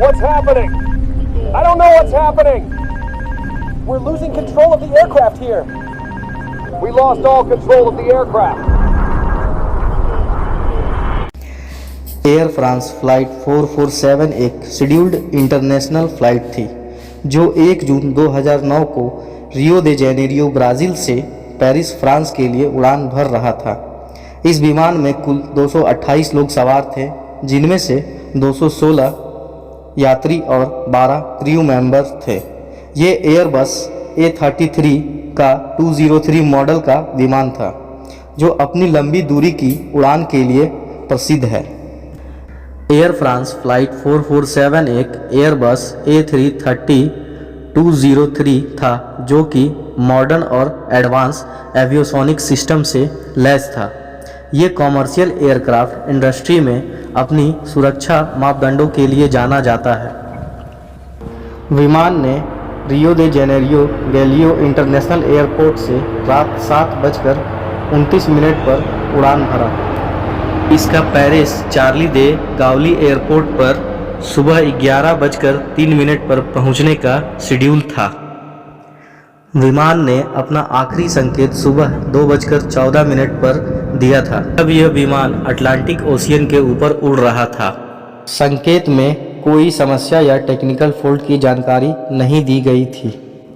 What's happening? I don't know what's happening. We're losing control of the aircraft here. We lost all control of the aircraft. Air France flight 447 एक scheduled international flight थी जो 1 जून 2009 को रियो दे Janeiro Brazil से Paris France के लिए उड़ान भर रहा था। इस विमान में कुल 228 लोग सवार थे, जिनमें से 216 यात्री और 12 क्रू मेंबर थे। ये एयरबस A330 का 203 मॉडल का विमान था जो अपनी लंबी दूरी की उड़ान के लिए प्रसिद्ध है। एयर फ्रांस फ्लाइट 447 एक एयरबस A330-203 था जो कि मॉडर्न और एडवांस एवियोनिक सिस्टम से लैस था। ये कॉमर्शियल एयरक्राफ्ट इंडस्ट्री में अपनी सुरक्षा मापदंडों के लिए जाना जाता है। विमान ने रियो दे जेनेरियो गैलियो इंटरनेशनल एयरपोर्ट से रात 7:29 पर उड़ान भरा। इसका पेरिस चार्ली दे गाउली एयरपोर्ट पर सुबह 11:03 पर पहुंचने का शेड्यूल था। विमान ने अपना आखिरी संकेत सुबह 2:14 पर दिया था। तब यह विमान अटलांटिक ओशियन के ऊपर उड़ रहा था। संकेत में कोई समस्या या टेक्निकल फॉल्ट की जानकारी नहीं दी गई थी।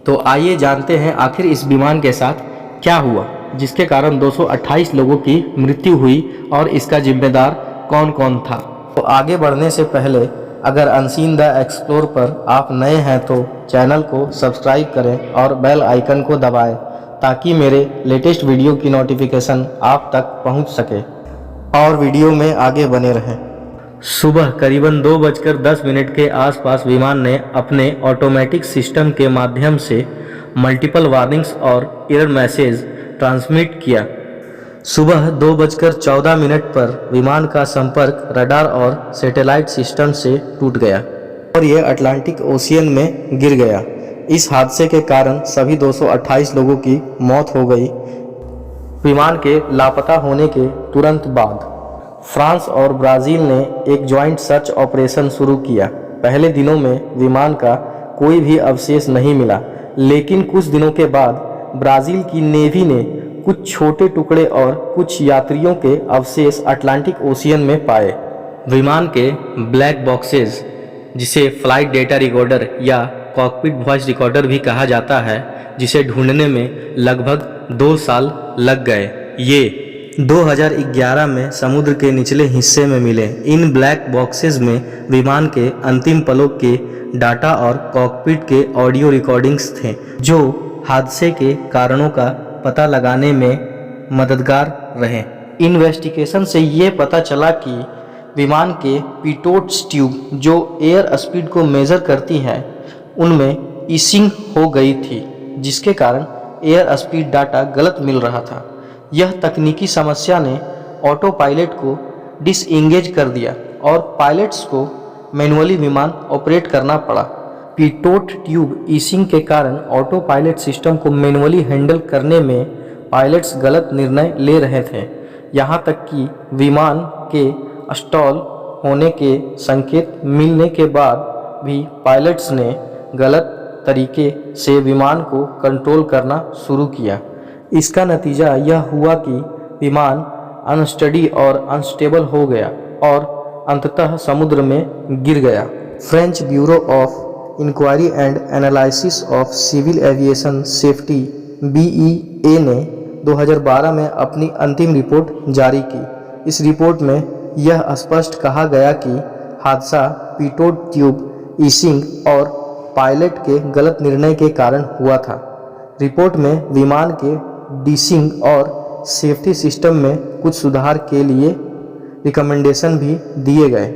तो आइए जानते हैं आखिर इस विमान के साथ क्या हुआ जिसके कारण 228 लोगों की मृत्यु हुई और इसका जिम्मेदार कौन कौन था। तो आगे बढ़ने से पहले अगर अनसीन द एक्सप्लोर पर आप नए हैं तो चैनल को सब्सक्राइब करें और बेल आइकन को दबाएं ताकि मेरे लेटेस्ट वीडियो की नोटिफिकेशन आप तक पहुंच सके और वीडियो में आगे बने रहें। सुबह करीबन 2:10 के आसपास विमान ने अपने ऑटोमेटिक सिस्टम के माध्यम से मल्टीपल वार्निंग्स और एरर मैसेज ट्रांसमिट किया। सुबह 2:14 पर विमान का संपर्क रडार और सैटेलाइट सिस्टम से टूट गया और यह अटलांटिक ओशियन में गिर गया। इस हादसे के कारण सभी 228 लोगों की मौत हो गई। विमान के लापता होने के तुरंत बाद फ्रांस और ब्राज़ील ने एक जॉइंट सर्च ऑपरेशन शुरू किया। पहले दिनों में विमान का कोई भी अवशेष नहीं मिला, लेकिन कुछ दिनों के बाद ब्राज़ील की नेवी ने कुछ छोटे टुकड़े और कुछ यात्रियों के अवशेष अटलांटिक ओशियन में पाए। विमान के ब्लैक बॉक्सेस, जिसे फ्लाइट डेटा रिकॉर्डर या कॉकपिट वॉइस रिकॉर्डर भी कहा जाता है, जिसे ढूंढने में लगभग 2 साल लग गए। ये 2011 में समुद्र के निचले हिस्से में मिले। इन ब्लैक बॉक्सेस में विमान के अंतिम पलों के डाटा और कॉकपिट के ऑडियो रिकॉर्डिंग्स थे जो हादसे के कारणों का पता लगाने में मददगार रहे। इन्वेस्टिगेशन से ये पता चला कि विमान के पिटोट्स ट्यूब जो एयर स्पीड को मेज़र करती है उनमें ईसिंग हो गई थी, जिसके कारण एयर स्पीड डाटा गलत मिल रहा था। यह तकनीकी समस्या ने ऑटो पायलट को डिसएंगेज कर दिया और पायलट्स को मैनुअली विमान ऑपरेट करना पड़ा। पिटोट ट्यूब ईसिंग के कारण ऑटो पायलट सिस्टम को मैनुअली हैंडल करने में पायलट्स गलत निर्णय ले रहे थे। यहाँ तक कि विमान के स्टॉल होने के संकेत मिलने के बाद भी पायलट्स ने गलत तरीके से विमान को कंट्रोल करना शुरू किया। इसका नतीजा यह हुआ कि विमान अनस्टडी और अनस्टेबल हो गया और अंततः समुद्र में गिर गया। French Bureau of Enquiry and Analysis of Civil Aviation Safety BEA ने 2012 में अपनी अंतिम रिपोर्ट जारी की। इस रिपोर्ट में यह स्पष्ट कहा गया कि हादसा पिटोट ट्यूब ईसिंग और पायलट के गलत निर्णय के कारण हुआ था। रिपोर्ट में विमान के डीसिंग और सेफ्टी सिस्टम में कुछ सुधार के लिए रिकमेंडेशन भी दिए गए।